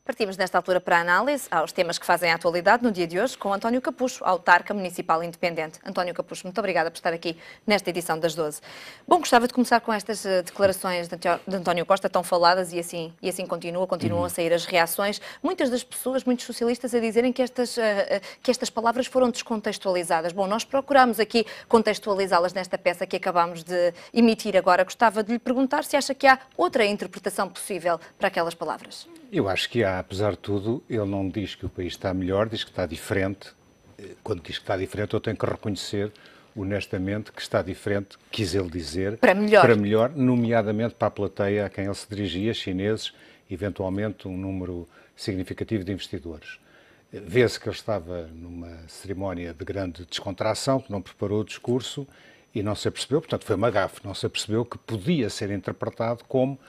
Partimos nesta altura para a análise aos temas que fazem a atualidade no dia de hoje com António Capucho, autarca municipal independente. António Capucho, muito obrigada por estar aqui nesta edição das 12. Bom, gostava de começar com estas declarações de António Costa tão faladas e assim continuam a sair as reações. Muitas das pessoas, muitos socialistas a dizerem que estas palavras foram descontextualizadas. Bom, nós procuramos aqui contextualizá-las nesta peça que acabámos de emitir agora. Gostava de lhe perguntar se acha que há outra interpretação possível para aquelas palavras. Eu acho que há, apesar de tudo, ele não diz que o país está melhor, diz que está diferente. Quando diz que está diferente, eu tenho que reconhecer, honestamente, que está diferente, quis ele dizer, para melhor, nomeadamente para a plateia a quem ele se dirigia, chineses, eventualmente um número significativo de investidores. Vê-se que ele estava numa cerimónia de grande descontração, que não preparou o discurso e não se apercebeu, portanto foi uma gafe, não se apercebeu que podia ser interpretado como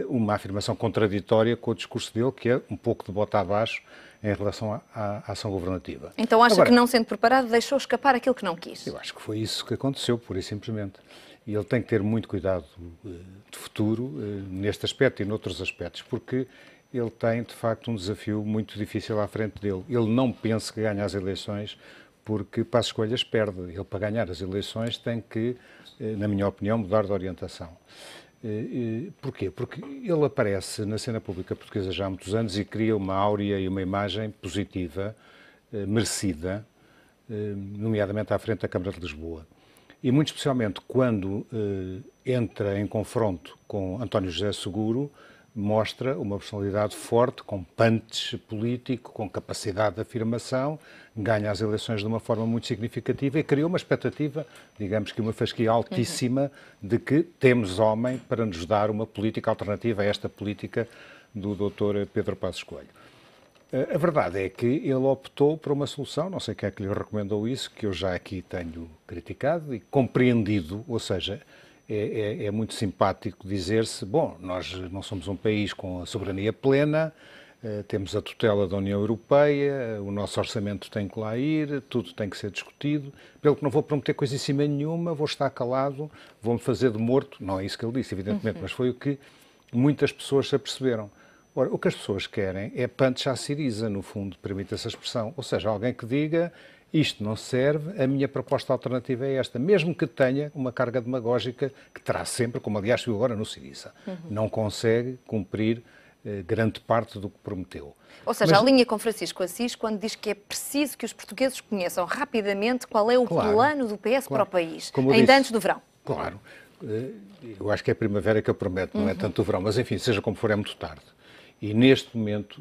uma afirmação contraditória com o discurso dele, que é um pouco de bota abaixo em relação à ação governativa. Então acha que, não sendo preparado, deixou escapar aquilo que não quis? Eu acho que foi isso que aconteceu, pura e simplesmente. E ele tem que ter muito cuidado de futuro neste aspecto e noutros aspectos, porque ele tem, de facto, um desafio muito difícil à frente dele. Ele não pensa que ganha as eleições porque, para as escolhas, perde. Ele, para ganhar as eleições, tem que, na minha opinião, mudar de orientação. Porquê? Porque ele aparece na cena pública portuguesa já há muitos anos e cria uma áurea e uma imagem positiva, merecida, nomeadamente à frente da Câmara de Lisboa. E muito especialmente quando entra em confronto com António José Seguro, mostra uma personalidade forte, com punch político, com capacidade de afirmação, ganha as eleições de uma forma muito significativa e criou uma expectativa, digamos que uma fasquia altíssima, de que temos homem para nos dar uma política alternativa a esta política do Dr. Pedro Passos Coelho. A verdade é que ele optou por uma solução, não sei quem é que lhe recomendou isso, que eu já aqui tenho criticado e compreendido, ou seja, é muito simpático dizer-se, bom, nós não somos um país com a soberania plena, temos a tutela da União Europeia, o nosso orçamento tem que lá ir, tudo tem que ser discutido, pelo que não vou prometer coisíssima nenhuma, vou estar calado, vou-me fazer de morto. Não é isso que ele disse, evidentemente, mas foi o que muitas pessoas se aperceberam. Ora, o que as pessoas querem é punch à Syriza, no fundo, permite essa expressão, ou seja, alguém que diga: isto não serve, a minha proposta alternativa é esta, mesmo que tenha uma carga demagógica que terá sempre, como aliás viu agora no Syriza. Não consegue cumprir grande parte do que prometeu. Ou seja, a linha com Francisco Assis, quando diz que é preciso que os portugueses conheçam rapidamente qual é o plano do PS para o país, ainda antes do verão. Claro. Eu acho que é a primavera que eu prometo, não é tanto o verão, mas enfim, seja como for, é muito tarde. E neste momento,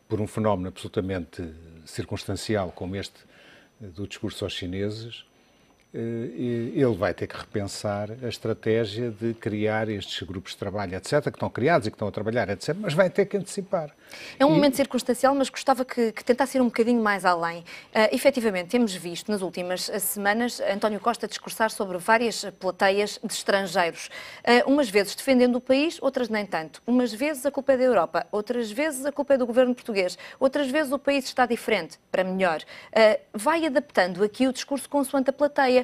por um fenómeno absolutamente circunstancial como este do discurso aos chineses, ele vai ter que repensar a estratégia de criar estes grupos de trabalho, etc., que estão criados e que estão a trabalhar, etc., mas vai ter que antecipar. É um momento circunstancial, mas gostava que tentasse ir um bocadinho mais além. Efetivamente, temos visto nas últimas semanas António Costa discursar sobre várias plateias de estrangeiros, umas vezes defendendo o país, outras nem tanto. Umas vezes a culpa é da Europa, outras vezes a culpa é do governo português, outras vezes o país está diferente, para melhor. Vai adaptando aqui o discurso consoante a plateia.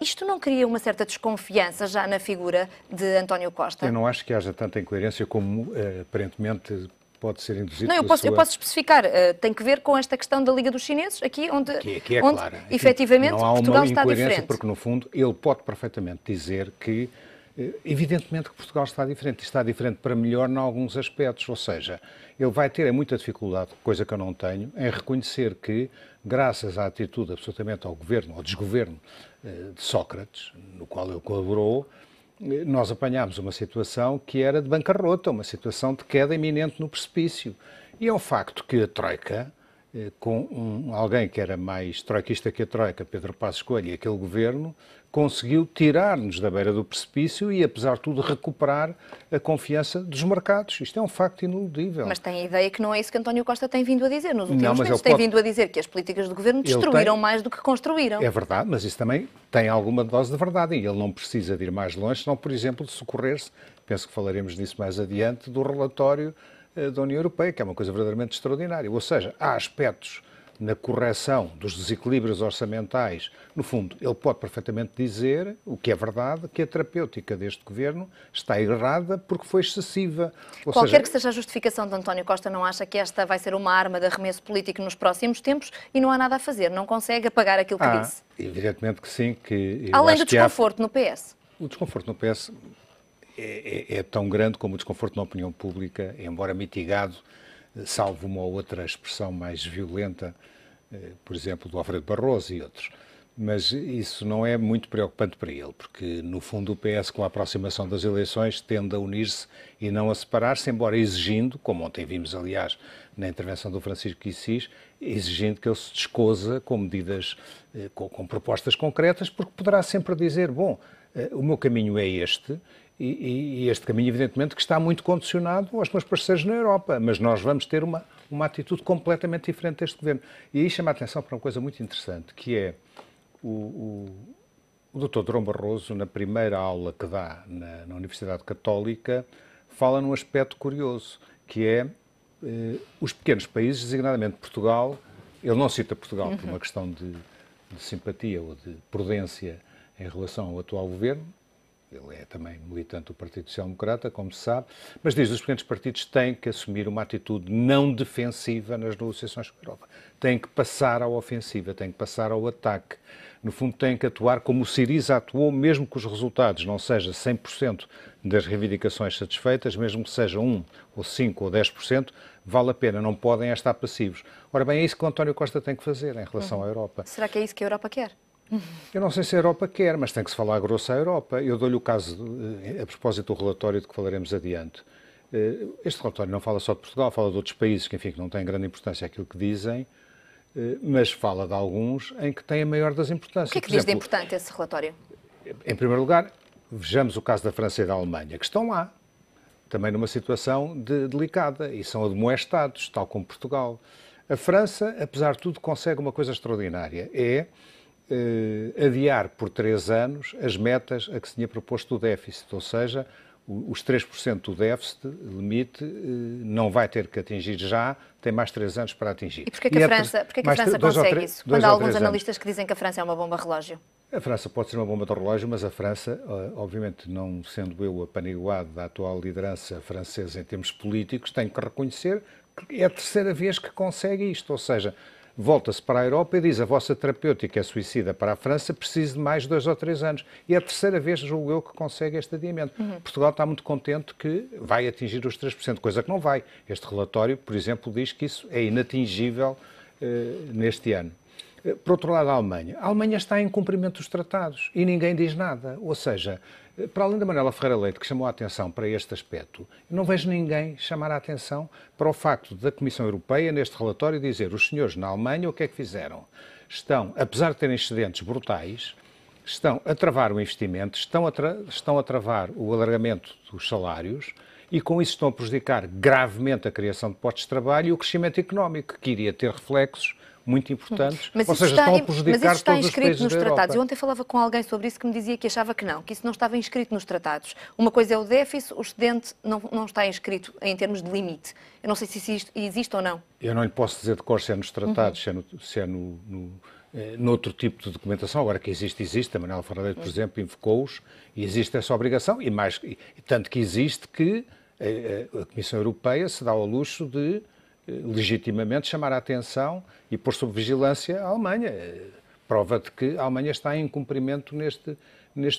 Isto não cria uma certa desconfiança já na figura de António Costa? Eu não acho que haja tanta incoerência como aparentemente pode ser induzido. Não, eu posso especificar. Tem que ver com esta questão da Liga dos Chineses, aqui onde clara. Efetivamente Portugal está diferente. Porque no fundo ele pode perfeitamente dizer que evidentemente que Portugal está diferente para melhor em alguns aspectos, ou seja, ele vai ter muita dificuldade, coisa que eu não tenho, em reconhecer que, graças à atitude absolutamente ao governo, ao desgoverno de Sócrates, no qual ele colaborou, nós apanhámos uma situação que era de bancarrota, uma situação de queda iminente no precipício. E é um facto que a Troika, com alguém que era mais troiquista que a Troika, Pedro Passos Coelho, e aquele governo, conseguiu tirar-nos da beira do precipício e, apesar de tudo, recuperar a confiança dos mercados. Isto é um facto ineludível. Mas tem a ideia que não é isso que António Costa tem vindo a dizer nos últimos meses. Tem vindo a dizer que as políticas do governo destruíram mais do que construíram. É verdade, mas isso também tem alguma dose de verdade e ele não precisa de ir mais longe, senão, por exemplo, de socorrer-se, penso que falaremos disso mais adiante, do relatório da União Europeia, que é uma coisa verdadeiramente extraordinária. Ou seja, há aspectos na correção dos desequilíbrios orçamentais, no fundo, ele pode perfeitamente dizer o que é verdade, que a terapêutica deste governo está errada porque foi excessiva. Qualquer que seja a justificação de António Costa, não acha que esta vai ser uma arma de arremesso político nos próximos tempos e não há nada a fazer, não consegue apagar aquilo que disse? Evidentemente que sim. Além do desconforto no PS. O desconforto no PS é tão grande como o desconforto na opinião pública, embora mitigado, salvo uma ou outra expressão mais violenta, por exemplo, do Alfredo Barroso e outros. Mas isso não é muito preocupante para ele, porque, no fundo, o PS, com a aproximação das eleições, tende a unir-se e não a separar-se, embora exigindo, como ontem vimos, aliás, na intervenção do Francisco Assis, exigindo que ele se descosa com medidas, com propostas concretas, porque poderá sempre dizer, bom, o meu caminho é este, e este caminho, evidentemente, que está muito condicionado aos meus parceiros na Europa, mas nós vamos ter uma atitude completamente diferente deste governo. E aí chama a atenção para uma coisa muito interessante, que é o Dr. Durão Barroso, na primeira aula que dá na Universidade Católica, fala num aspecto curioso, que é os pequenos países, designadamente Portugal. Ele não cita Portugal por uma questão de simpatia ou de prudência em relação ao atual governo. Ele é também militante do Partido Social Democrata, como se sabe, mas diz que os pequenos partidos têm que assumir uma atitude não defensiva nas negociações com a Europa. Têm que passar à ofensiva, têm que passar ao ataque. No fundo, têm que atuar como o Syriza atuou, mesmo que os resultados não sejam 100% das reivindicações satisfeitas, mesmo que seja 1, ou 5, ou 10%, vale a pena, não podem estar passivos. Ora bem, é isso que o António Costa tem que fazer em relação à Europa. Será que é isso que a Europa quer? Eu não sei se a Europa quer, mas tem que se falar grosso à Europa. Eu dou-lhe o caso, a propósito do relatório de que falaremos adiante. Este relatório não fala só de Portugal, fala de outros países que, enfim, que não têm grande importância aquilo que dizem, mas fala de alguns em que tem a maior das importâncias. O que é que diz de importante esse relatório? Em primeiro lugar, vejamos o caso da França e da Alemanha, que estão lá, também numa situação delicada, e são admoestados, tal como Portugal. A França, apesar de tudo, consegue uma coisa extraordinária, é adiar por 3 anos as metas a que se tinha proposto o déficit, ou seja, os 3% do déficit limite não vai ter que atingir já, tem mais 3 anos para atingir. E porquê que a França consegue isso? Quando há alguns analistas que dizem que a França é uma bomba relógio. A França pode ser uma bomba de relógio, mas a França, obviamente, não sendo eu apaniguado da atual liderança francesa em termos políticos, tenho que reconhecer que é a terceira vez que consegue isto, ou seja, volta-se para a Europa e diz a vossa terapêutica é suicida para a França, precisa de mais 2 ou 3 anos. E é a terceira vez, julgo eu, que consegue este adiamento. Portugal está muito contente que vai atingir os 3%, coisa que não vai. Este relatório, por exemplo, diz que isso é inatingível neste ano. Por outro lado, a Alemanha está em cumprimento dos tratados e ninguém diz nada. Ou seja, para além da Manuela Ferreira Leite, que chamou a atenção para este aspecto, eu não vejo ninguém chamar a atenção para o facto da Comissão Europeia, neste relatório, dizer os senhores na Alemanha o que é que fizeram? Estão, apesar de terem excedentes brutais, estão a travar o investimento, estão a travar o alargamento dos salários e com isso estão a prejudicar gravemente a criação de postos de trabalho e o crescimento económico, que iria ter reflexos muito importantes, ou seja, estão a prejudicar todos os países da Europa. Tratados. Eu ontem falava com alguém sobre isso que me dizia que achava que isso não estava inscrito nos tratados. Uma coisa é o déficit, o excedente não está inscrito em termos de limite. Eu não sei se isso existe ou não. Eu não lhe posso dizer de cor se é nos tratados, se é noutro tipo de documentação. Agora que existe. A Manuela Ferreira Leite, por exemplo, invocou-os e existe essa obrigação, e tanto que existe que a Comissão Europeia se dá ao luxo de legitimamente chamar a atenção e pôr sob vigilância a Alemanha. Prova de que a Alemanha está em cumprimento neste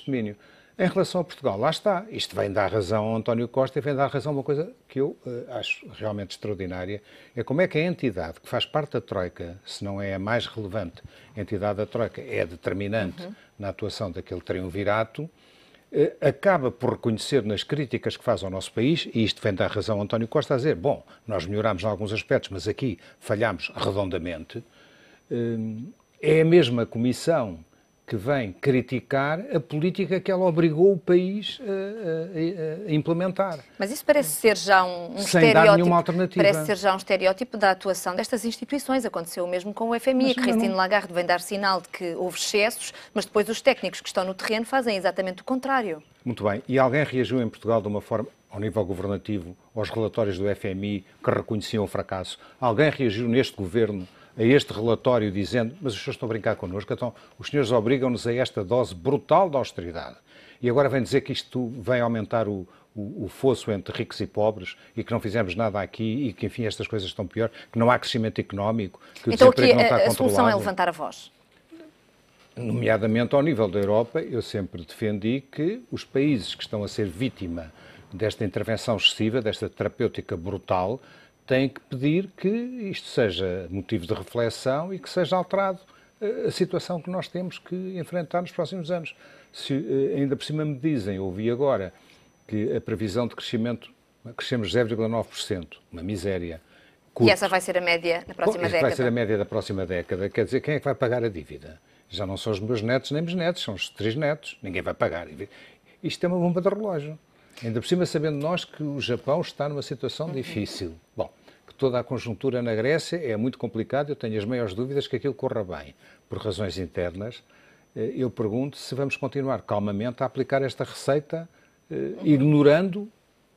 domínio. Em relação a Portugal, lá está. Isto vem dar razão ao António Costa e vem dar razão a uma coisa que eu acho realmente extraordinária. É como é que a entidade que faz parte da Troika, se não é a mais relevante entidade da Troika, é determinante na atuação daquele triunvirato, acaba por reconhecer nas críticas que faz ao nosso país, e isto vem dar razão a António Costa a dizer, bom, nós melhorámos em alguns aspectos, mas aqui falhámos redondamente. É a mesma Comissão que vem criticar a política que ela obrigou o país a implementar. Mas isso parece ser já um sem dar nenhuma alternativa. Parece ser já um estereótipo da atuação destas instituições. Aconteceu o mesmo com o FMI, que Christine Lagarde vem dar sinal de que houve excessos, mas depois os técnicos que estão no terreno fazem exatamente o contrário. Muito bem. E alguém reagiu em Portugal de uma forma, ao nível governativo, aos relatórios do FMI que reconheciam o fracasso? Alguém reagiu neste governo a este relatório dizendo mas os senhores estão a brincar connosco, então os senhores obrigam-nos a esta dose brutal de austeridade. E agora vem dizer que isto vem aumentar o fosso entre ricos e pobres e que não fizemos nada aqui e que, enfim, estas coisas estão pior, que não há crescimento económico, que o então desemprego aqui não está a controlado. solução é levantar a voz. Nomeadamente ao nível da Europa, eu sempre defendi que os países que estão a ser vítima desta intervenção excessiva, desta terapêutica brutal, têm que pedir que isto seja motivo de reflexão e que seja alterado a situação que nós temos que enfrentar nos próximos anos. Se ainda por cima me dizem, ouvi agora, que a previsão de crescimento, crescemos 0,9%, uma miséria. Curto. E essa vai ser a média na próxima década? Vai ser a média da próxima década. Quer dizer, quem é que vai pagar a dívida? Já não são os meus netos nem bisnetos, são os 3 netos. Ninguém vai pagar. Isto é uma bomba de relógio. Ainda por cima, sabendo nós que o Japão está numa situação difícil. Bom, que toda a conjuntura na Grécia é muito complicada, eu tenho as maiores dúvidas que aquilo corra bem. Por razões internas, eu pergunto se vamos continuar calmamente a aplicar esta receita, ignorando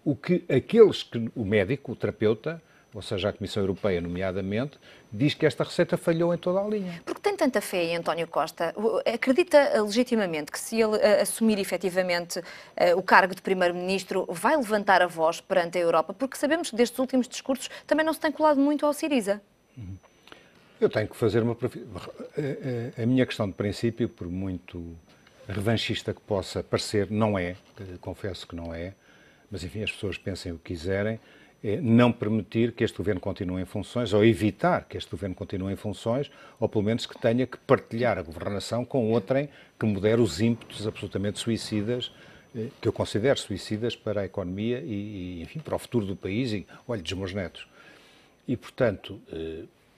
o que aqueles que o médico, o terapeuta, ou seja, a Comissão Europeia, nomeadamente, diz que esta receita falhou em toda a linha. Porque tem tanta fé em António Costa, acredita legitimamente que se ele assumir efetivamente o cargo de Primeiro-Ministro vai levantar a voz perante a Europa? Porque sabemos que destes últimos discursos também não se tem colado muito ao Syriza. Eu tenho que fazer uma... A minha questão de princípio, por muito revanchista que possa parecer, não é, confesso que não é, mas enfim, as pessoas pensem o que quiserem, é não permitir que este governo continue em funções, ou evitar que este governo continue em funções, ou pelo menos que tenha que partilhar a governação com outrem que modere os ímpetos absolutamente suicidas, que eu considero suicidas para a economia e enfim, para o futuro do país e, olha, dos meus netos. E, portanto,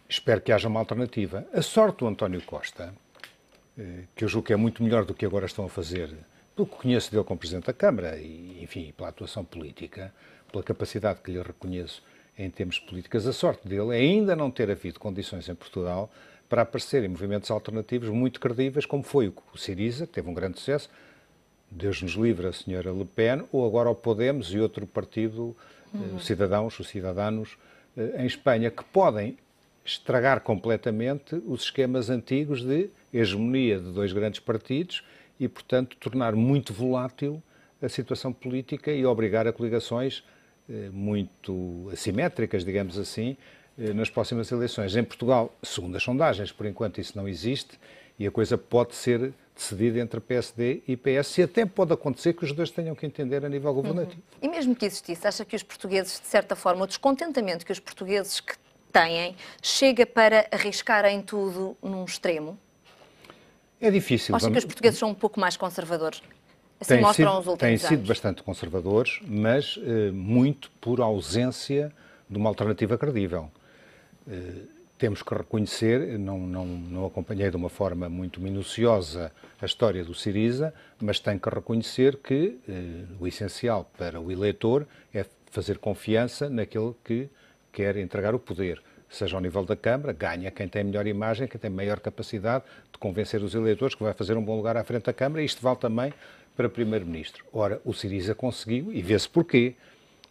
espero que haja uma alternativa. A sorte do António Costa, que eu julgo que é muito melhor do que agora estão a fazer, pelo que conheço dele como Presidente da Câmara e, enfim, pela atuação política, pela capacidade que lhe reconheço em termos políticos, a sorte dele é ainda não ter havido condições em Portugal para aparecerem movimentos alternativos muito credíveis, como foi o Syriza, que teve um grande sucesso, Deus nos livre, a senhora Le Pen, ou agora o Podemos e outro partido, os Cidadanos, em Espanha, que podem estragar completamente os esquemas antigos de hegemonia de 2 grandes partidos e, portanto, tornar muito volátil a situação política e obrigar a coligações muito assimétricas, digamos assim, nas próximas eleições. Em Portugal, segundo as sondagens, por enquanto isso não existe e a coisa pode ser decidida entre PSD e PS e até pode acontecer que os dois tenham que entender a nível governativo. E mesmo que existisse, acha que os portugueses, de certa forma, o descontentamento que os portugueses que têm, chega para arriscarem tudo num extremo? É difícil. Acha que os portugueses são um pouco mais conservadores? Assim mostram os últimos têm anos. sido bastante conservadores, mas muito por ausência de uma alternativa credível. Temos que reconhecer, não acompanhei de uma forma muito minuciosa a história do Syriza, mas tenho que reconhecer que o essencial para o eleitor é fazer confiança naquele que quer entregar o poder. Seja ao nível da Câmara, ganha quem tem melhor imagem, quem tem maior capacidade de convencer os eleitores que vai fazer um bom lugar à frente da Câmara, e isto vale também para Primeiro-Ministro. Ora, o Syriza conseguiu, e vê-se porquê.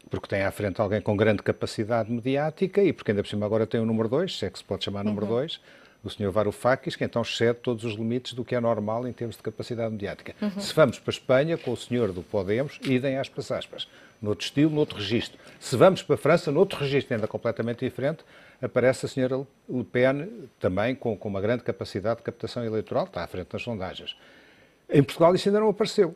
Porque tem à frente alguém com grande capacidade mediática e porque ainda por cima agora tem o número 2, se é que se pode chamar número 2, o Sr. Varoufakis, que então excede todos os limites do que é normal em termos de capacidade mediática. Se vamos para a Espanha, com o senhor do Podemos, idem aspas, aspas. Noutro estilo, noutro registro. Se vamos para a França, noutro registro ainda completamente diferente, aparece a senhora Le Pen, também com uma grande capacidade de captação eleitoral, está à frente das sondagens. Em Portugal isso ainda não apareceu.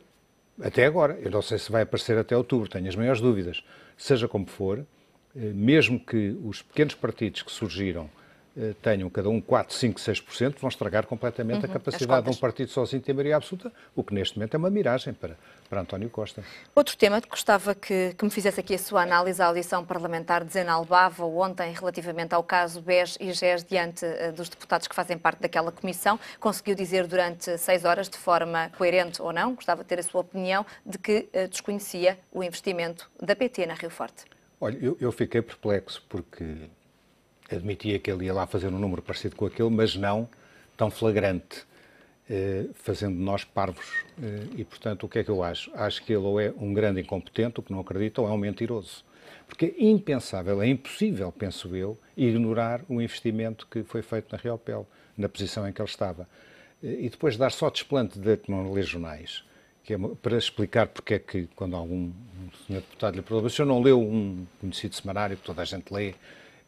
Até agora. Eu não sei se vai aparecer até outubro, tenho as maiores dúvidas. Seja como for, mesmo que os pequenos partidos que surgiram tenham cada um 4, 5, 6%, vão estragar completamente a capacidade de um partido sozinho ter maioria absoluta, o que neste momento é uma miragem para António Costa. Outro tema que gostava que me fizesse aqui a sua análise, a audição parlamentar de Zena Albava ontem relativamente ao caso BES e GES diante dos deputados que fazem parte daquela comissão, conseguiu dizer durante 6 horas, de forma coerente ou não, gostava de ter a sua opinião, de que desconhecia o investimento da PT na Rio Forte. Olha, eu fiquei perplexo porque admitia que ele ia lá fazer um número parecido com aquele, mas não tão flagrante, fazendo de nós parvos. E, portanto, o que é que eu acho? Acho que ele ou é um grande incompetente, o que não acredito, ou é um mentiroso. Porque é impensável, é impossível, penso eu, ignorar o investimento que foi feito na Riopel, na posição em que ele estava. E depois dar só desplante de não ler jornais, que é para explicar porque é que, quando algum senhor deputado lhe pergunta, o senhor não leu um conhecido semanário que toda a gente lê,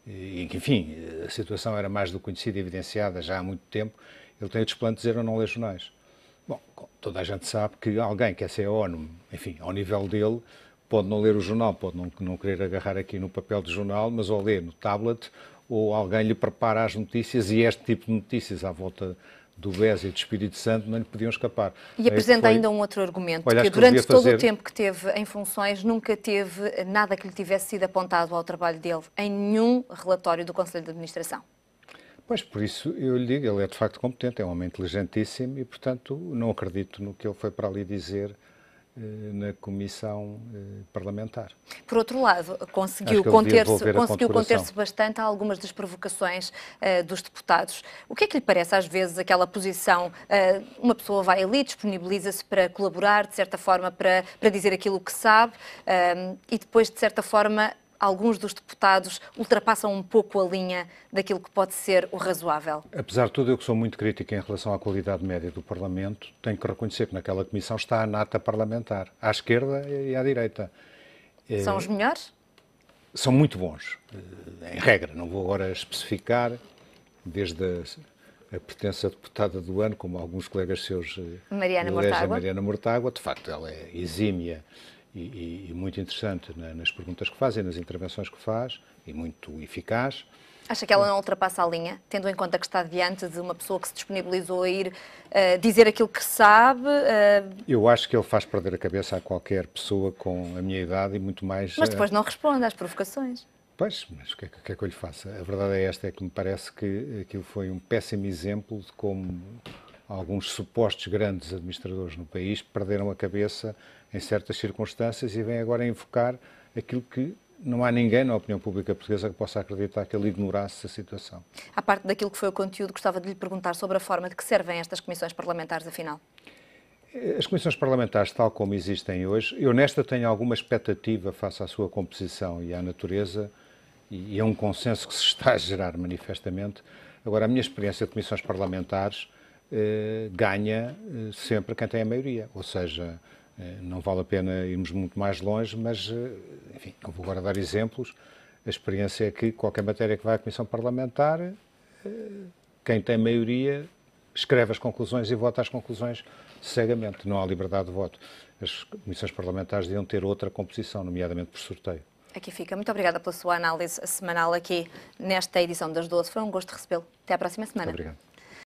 e que, enfim, a situação era mais do conhecido e evidenciada já há muito tempo, ele tem o desplante de dizer eu não leio jornais. Bom, toda a gente sabe que alguém que é CEO, enfim, ao nível dele, pode não ler o jornal, pode não querer agarrar aqui no papel de jornal, mas ou lê no tablet, ou alguém lhe prepara as notícias, e este tipo de notícias à volta do BES e do Espírito Santo não lhe podiam escapar. E apresenta ainda um outro argumento, que durante todo o tempo que teve em funções nunca teve nada que lhe tivesse sido apontado ao trabalho dele, em nenhum relatório do Conselho de Administração. Pois, por isso eu lhe digo, ele é de facto competente, é um homem inteligentíssimo e, portanto, não acredito no que ele foi para ali dizer na comissão parlamentar. Por outro lado, conseguiu conter-se bastante a algumas das provocações dos deputados. O que é que lhe parece, às vezes, aquela posição, uma pessoa vai ali, disponibiliza-se para colaborar, de certa forma, para dizer aquilo que sabe, e depois, de certa forma, alguns dos deputados ultrapassam um pouco a linha daquilo que pode ser o razoável? Apesar de tudo, eu que sou muito crítico em relação à qualidade média do Parlamento, tenho que reconhecer que naquela comissão está a nata parlamentar, à esquerda e à direita. São os melhores? São muito bons, em regra. Não vou agora especificar, desde a pertença deputada do ano, como alguns colegas seus Mariana Mortágua. De facto, ela é exímia e muito interessante nas perguntas que faz e nas intervenções que faz, e muito eficaz. Acha que ela não ultrapassa a linha, tendo em conta que está diante de uma pessoa que se disponibilizou a ir dizer aquilo que sabe? Eu acho que ele faz perder a cabeça a qualquer pessoa com a minha idade e muito mais... Mas depois não responde às provocações. Pois, mas o que é que eu lhe faça? A verdade é esta, é que me parece que aquilo foi um péssimo exemplo de como alguns supostos grandes administradores no país perderam a cabeça em certas circunstâncias e vêm agora a invocar aquilo que não há ninguém na opinião pública portuguesa que possa acreditar que ele ignorasse a situação. À parte daquilo que foi o conteúdo, gostava de lhe perguntar sobre a forma de que servem estas comissões parlamentares, afinal. As comissões parlamentares, tal como existem hoje, eu nesta tenho alguma expectativa face à sua composição e à natureza, e é um consenso que se está a gerar manifestamente. Agora, a minha experiência de comissões parlamentares ganha sempre quem tem a maioria, ou seja, não vale a pena irmos muito mais longe, mas, enfim, não vou agora dar exemplos. A experiência é que qualquer matéria que vai à comissão parlamentar, quem tem maioria escreve as conclusões e vota as conclusões cegamente. Não há liberdade de voto. As comissões parlamentares deviam ter outra composição, nomeadamente por sorteio. Aqui fica. Muito obrigada pela sua análise semanal aqui nesta edição das 12. Foi um gosto recebê-lo. Até à próxima semana. Muito obrigado.